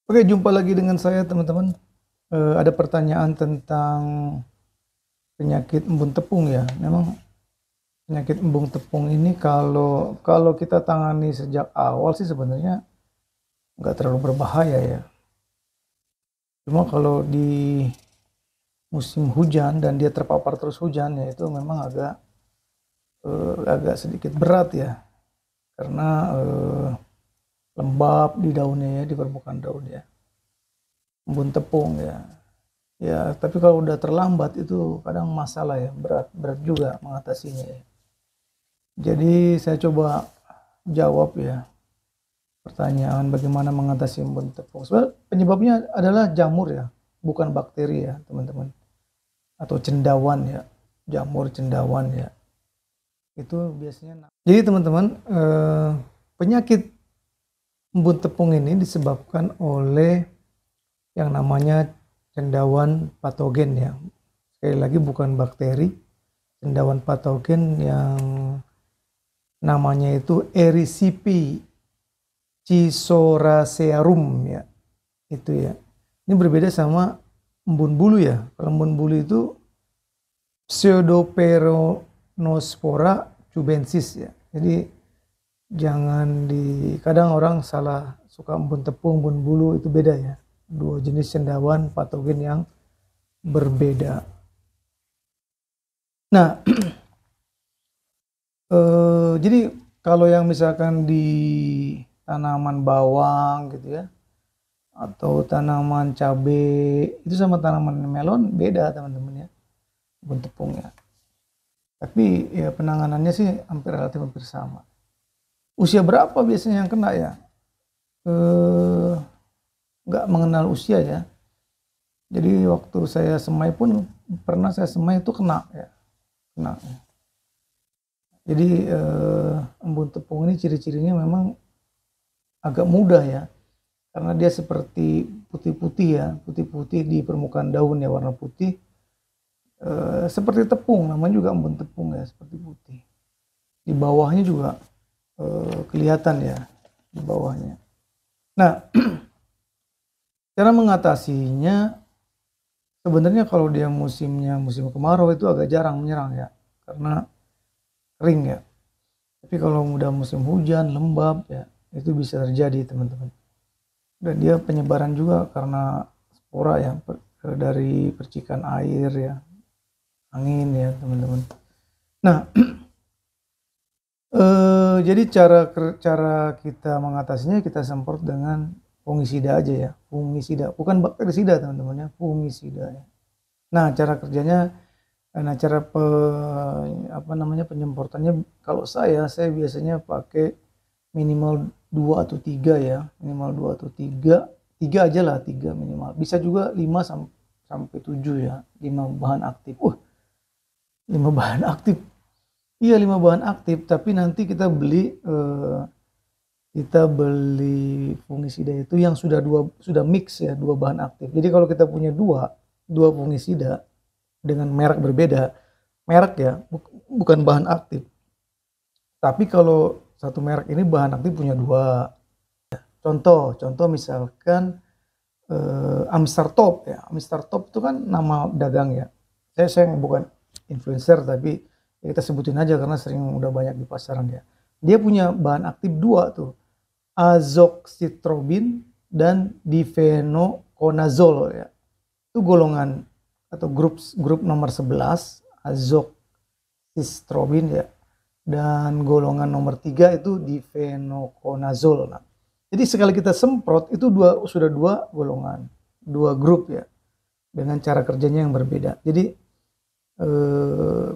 Oke, jumpa lagi dengan saya teman-teman. Ada pertanyaan tentang penyakit embun tepung ya. Memang penyakit embun tepung ini kalau kalau kita tangani sejak awal sih sebenarnya nggak terlalu berbahaya ya. Cuma kalau di musim hujan dan dia terpapar terus hujan ya itu memang agak sedikit berat ya. Karena lembab di daunnya ya, di permukaan daun ya. Embun tepung ya. Ya, tapi kalau udah terlambat itu kadang masalah ya, berat berat juga mengatasinya ya. Jadi saya coba jawab ya pertanyaan bagaimana mengatasi embun tepung. Sebenarnya penyebabnya adalah jamur ya, bukan bakteri ya teman-teman. Atau cendawan ya, jamur cendawan ya. Itu biasanya. Jadi teman-teman, penyakit embun tepung ini disebabkan oleh yang namanya cendawan patogen ya. Sekali lagi bukan bakteri, cendawan patogen yang namanya itu Erysipi Cisoracearum ya. Itu ya. Ini berbeda sama embun bulu ya. Kalau embun bulu itu Pseudoperonospora cubensis ya. Jadi jangan kadang orang salah suka embun tepung, embun bulu itu beda ya. Dua jenis cendawan patogen yang berbeda. Nah, jadi kalau yang misalkan di tanaman bawang gitu ya, atau tanaman cabai, itu sama tanaman melon beda teman-teman ya, kebun tepung ya. Tapi ya penanganannya sih hampir sama. Usia berapa biasanya yang kena ya? Nggak mengenal usia ya. Jadi waktu saya semai pun pernah saya semai itu kena ya, kena. Jadi embun tepung ini ciri-cirinya memang agak mudah ya, karena dia seperti putih-putih ya, putih-putih di permukaan daun ya, warna putih, seperti tepung, namanya juga embun tepung ya, seperti putih. Di bawahnya juga kelihatan ya, di bawahnya. Nah, cara mengatasinya sebenarnya kalau dia musimnya musim kemarau itu agak jarang menyerang ya, karena kering ya. Tapi kalau udah musim hujan, lembab ya, itu bisa terjadi teman-teman. Dan dia penyebaran juga karena spora ya, dari percikan air ya, angin ya teman-teman. Nah, jadi cara kita mengatasinya kita semprot dengan fungisida aja ya, fungisida, bukan bakterisida teman-teman ya, fungisida ya. Nah, cara kerjanya, nah cara penyemprotannya, kalau saya biasanya pakai minimal 2 atau 3 ya, minimal 2 atau 3, 3 aja lah, 3 minimal. Bisa juga 5 sampai 7 ya, 5 bahan aktif. 5 bahan aktif. Iya, 5 bahan aktif, tapi nanti kita beli fungisida itu yang sudah mix ya, 2 bahan aktif. Jadi kalau kita punya 2 fungisida dengan merek berbeda, merek ya, bukan bahan aktif. Tapi kalau satu merek ini bahan aktif punya 2. Contoh misalkan Amstar Top ya. Amstar Top itu kan nama dagang ya. Saya bukan influencer tapi ya kita sebutin aja karena sering udah banyak di pasaran ya. Dia punya bahan aktif 2 tuh. Azoxystrobin dan difenoconazole ya. Itu golongan atau grup nomor 11 azoxystrobin ya. Dan golongan nomor 3 itu difenoconazole. Nah, jadi sekali kita semprot itu sudah 2 golongan, 2 grup ya, dengan cara kerjanya yang berbeda. Jadi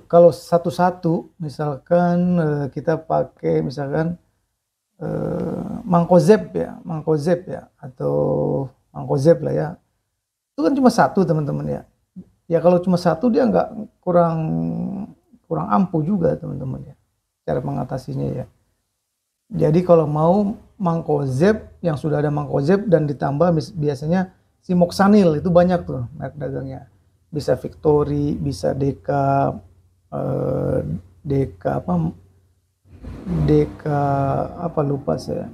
kalau satu-satu misalkan kita pakai misalkan Mancozeb ya, atau Mancozeb lah ya, itu kan cuma satu teman-teman ya. Ya kalau cuma satu dia nggak kurang ampuh juga teman-teman ya, cara mengatasinya ya. Jadi kalau mau Mancozeb, yang sudah ada Mancozeb dan ditambah biasanya Simoxanil, itu banyak tuh merek dagangnya. Bisa Victory, bisa Deka, Deka apa, Deka apa lupa saya.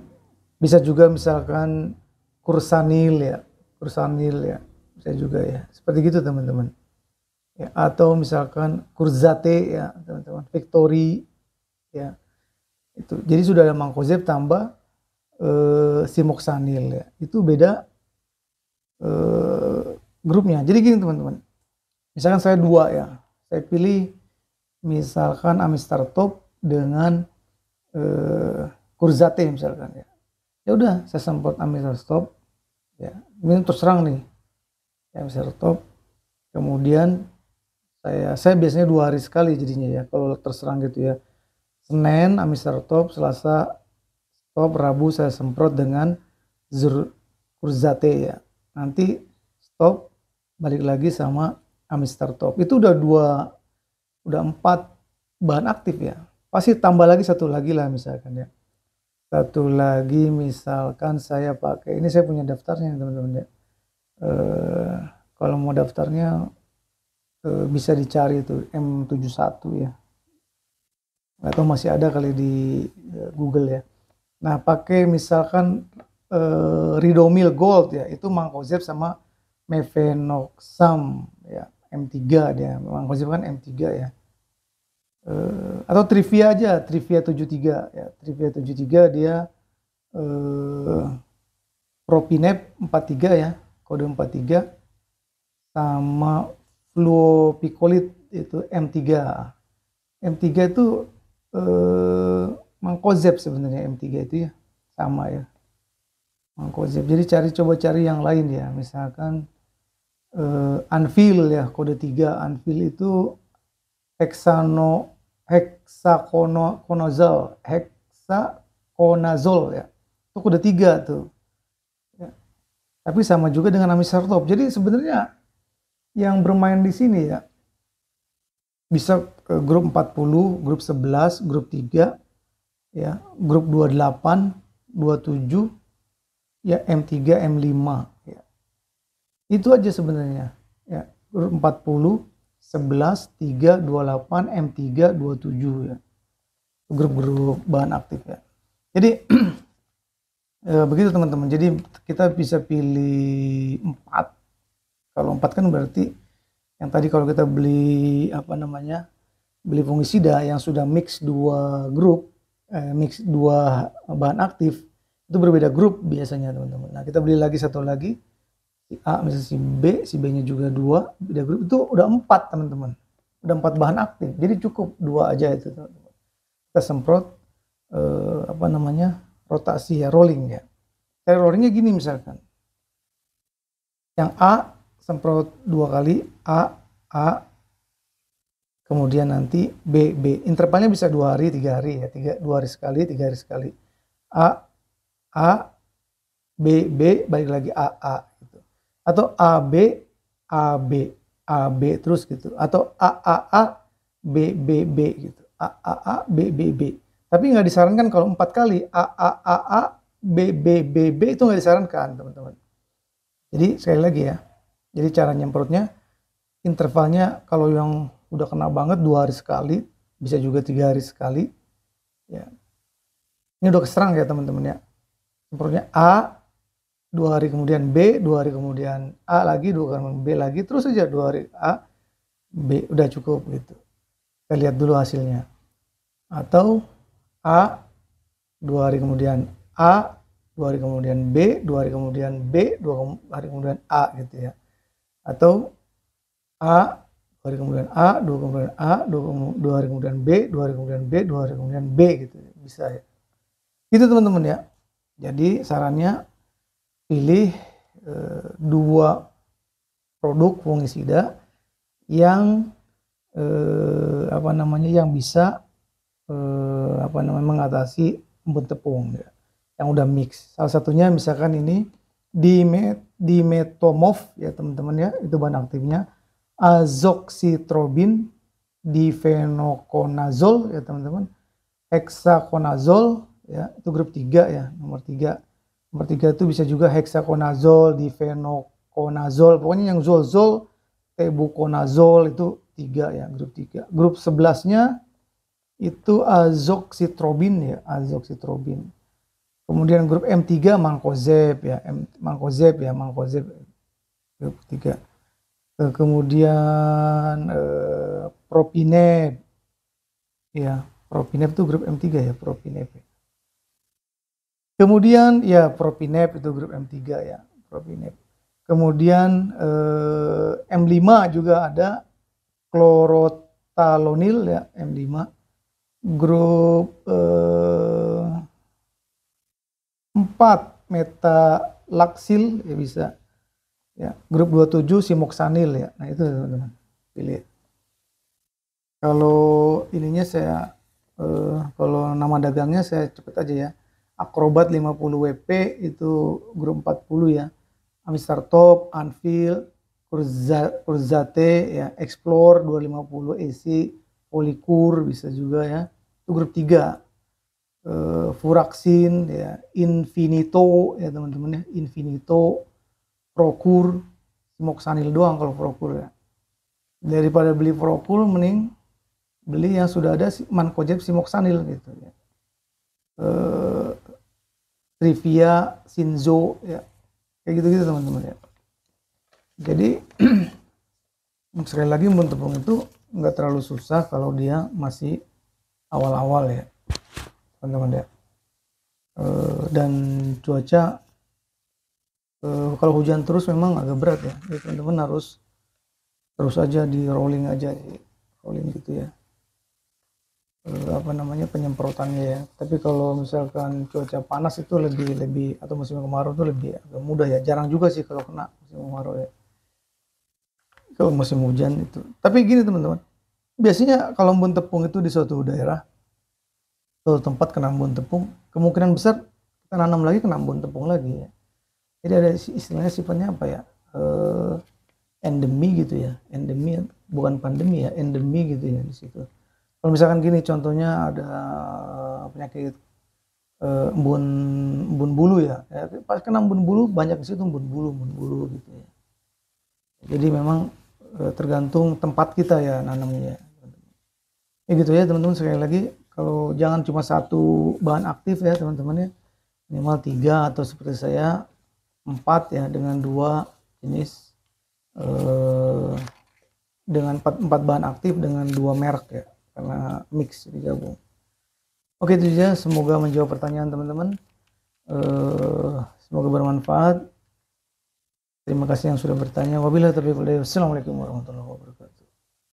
Bisa juga misalkan kursanil ya, kursanil ya, bisa juga ya. Seperti gitu teman-teman. Ya, atau misalkan kurzate ya teman-teman, victory ya. Itu. Jadi sudah ada mangkozeb tambah simoksanil ya. Itu beda grupnya. Jadi gini teman-teman. Misalkan saya dua ya. Saya pilih misalkan amistartop dengan kurzate misalkan ya. Ya udah saya semprot amistartop ya. Ini terserang nih. Ya amistartop. Kemudian saya biasanya 2 hari sekali jadinya ya kalau terserang gitu ya. Senin amistartop, Selasa stop, Rabu saya semprot dengan kurzate ya. Nanti stop, balik lagi sama amistartop. Itu udah 4 bahan aktif ya. Pasti tambah lagi satu lagi lah misalkan ya. Satu lagi misalkan saya pakai, ini saya punya daftarnya teman-teman ya. Kalau mau daftarnya bisa dicari itu M71 ya. Atau masih ada kali di Google ya. Nah pakai misalkan Ridomil Gold ya, itu mangkozeb sama mefenoxam ya, M3 dia, mangkozeb kan M3 ya. Atau Trivia aja, Trivia 73 ya, Trivia 73 dia Propinep 43 ya, kode 43 sama fluopicolit itu M3. M3 itu mangkozeb sebenarnya M3 itu ya, sama ya. Mangkozeb. Jadi coba cari yang lain ya. Misalkan Anvil ya, kode 3. Anvil itu hexaconazole ya. Itu kode 3 tuh. Ya. Tapi sama juga dengan amistartop. Jadi sebenarnya yang bermain di sini ya bisa ke grup 40, grup 11, grup 3 ya, grup 28, 27 ya, M3, M5 ya. Itu aja sebenarnya ya, grup 40, 11, 3, 28, M3, 27 ya. Grup-grup bahan aktif ya. Jadi begitu teman-teman. Jadi kita bisa pilih 4. Kalau 4 kan berarti yang tadi kalau kita beli beli fungisida yang sudah mix 2 grup, mix 2 bahan aktif, itu berbeda grup biasanya teman-teman. Nah kita beli lagi satu lagi, si A misalnya si B nya juga 2, beda grup, itu udah 4 teman-teman. Udah 4 bahan aktif, jadi cukup 2 aja itu teman-teman. Kita semprot rotasi ya, rolling ya. Cara rollingnya gini misalkan, yang A semprot 2 kali, A, kemudian nanti B. Intervalnya bisa 2 hari, 3 hari ya, 2 hari sekali, 3 hari sekali. A, B, balik lagi A gitu. Atau AB, terus gitu. Atau A, B gitu. A, B. Tapi nggak disarankan kalau 4 kali A, B itu nggak disarankan teman-teman. Jadi sekali lagi ya. Jadi cara nyemprotnya, intervalnya kalau yang udah kena banget 2 hari sekali, bisa juga 3 hari sekali. Ya. Ini udah keserang ya teman-teman ya. Semprotnya A, 2 hari kemudian B, 2 hari kemudian A lagi, 2 hari kemudian B lagi, terus aja 2 hari A, B, udah cukup gitu. Kita lihat dulu hasilnya. Atau A, 2 hari kemudian A, 2 hari kemudian B, 2 hari kemudian B, 2 hari kemudian A gitu ya. Atau A, 2 hari kemudian A, 2 kemudian A, 2 hari kemudian B, 2 hari kemudian B, 2 hari kemudian B gitu. Bisa ya. Itu teman-teman ya. Jadi sarannya pilih 2 produk fungisida yang yang bisa mengatasi embun tepung ya, yang udah mix. Salah satunya misalkan ini dimetomorf ya teman-teman ya, itu bahan aktifnya. Azoxystrobin, difenoconazole ya teman-teman, hexaconazole ya, itu grup 3 ya, nomor 3 itu bisa juga hexaconazole, difenoconazole, pokoknya yang zol, tebuconazole itu 3 ya, grup 3. Grup 11-nya itu azoxystrobin ya, azoxystrobin. Kemudian grup M3 Mancozeb ya, Mancozeb grup 3. Kemudian Propinep ya, Propinep itu grup M3 ya, Propinep. Kemudian ya Propinep itu grup M3 ya, Propinep. Kemudian M5 juga ada chlorothalonil ya, M5. Grup 4 metalaksil ya bisa. Ya, grup 27 simoksanil ya. Nah, itu teman-teman. Pilih. Kalau ininya saya kalau nama dagangnya saya cepet aja ya. Akrobat 50 WP itu grup 40 ya. Amistar Top, Anvil, Kurzate ya, Explore 250 AC, Polikur bisa juga ya. Itu grup 3. Furaxin ya, Infinito ya teman-teman ya, Infinito, Prokur, Simoksanil doang kalau Prokur ya. Daripada beli Prokur mending beli yang sudah ada Mancozeb Simoksanil gitu ya. Trivia, Sinzo ya. Kayak gitu-gitu teman-teman ya. Jadi sekali lagi embun tepung itu nggak terlalu susah kalau dia masih awal-awal ya teman-teman ya. Dan cuaca kalau hujan terus memang agak berat ya. Jadi teman-teman harus terus aja di rolling gitu ya. Penyemprotannya ya. Tapi kalau misalkan cuaca panas itu lebih atau musim kemarau itu lebih agak mudah ya. Jarang juga sih kalau kena musim kemarau ya. Kalau musim hujan itu. Tapi gini teman-teman. Biasanya kalau embun tepung itu di suatu daerah, suatu tempat kena embun tepung, kemungkinan besar kita nanam lagi kena embun tepung lagi ya. Jadi ada istilahnya sifatnya apa ya? Endemi gitu ya. Endemi bukan pandemi ya, endemi gitu ya di situ. Kalau misalkan gini contohnya ada penyakit embun bulu ya. Pas kena embun bulu banyak di situ embun bulu gitu ya. Jadi memang tergantung tempat kita ya nanamnya. Ya gitu ya teman-teman, sekali lagi kalau jangan cuma satu bahan aktif ya teman-teman ya. Minimal 3 atau seperti saya 4 ya, dengan 2 jenis dengan 4 bahan aktif dengan 2 merek ya, karena mix digabung. Oke, itu saja, semoga menjawab pertanyaan teman-teman. Semoga bermanfaat. Terima kasih yang sudah bertanya. Wabillahi taufiq wal hidayah. Wassalamualaikum warahmatullahi wabarakatuh.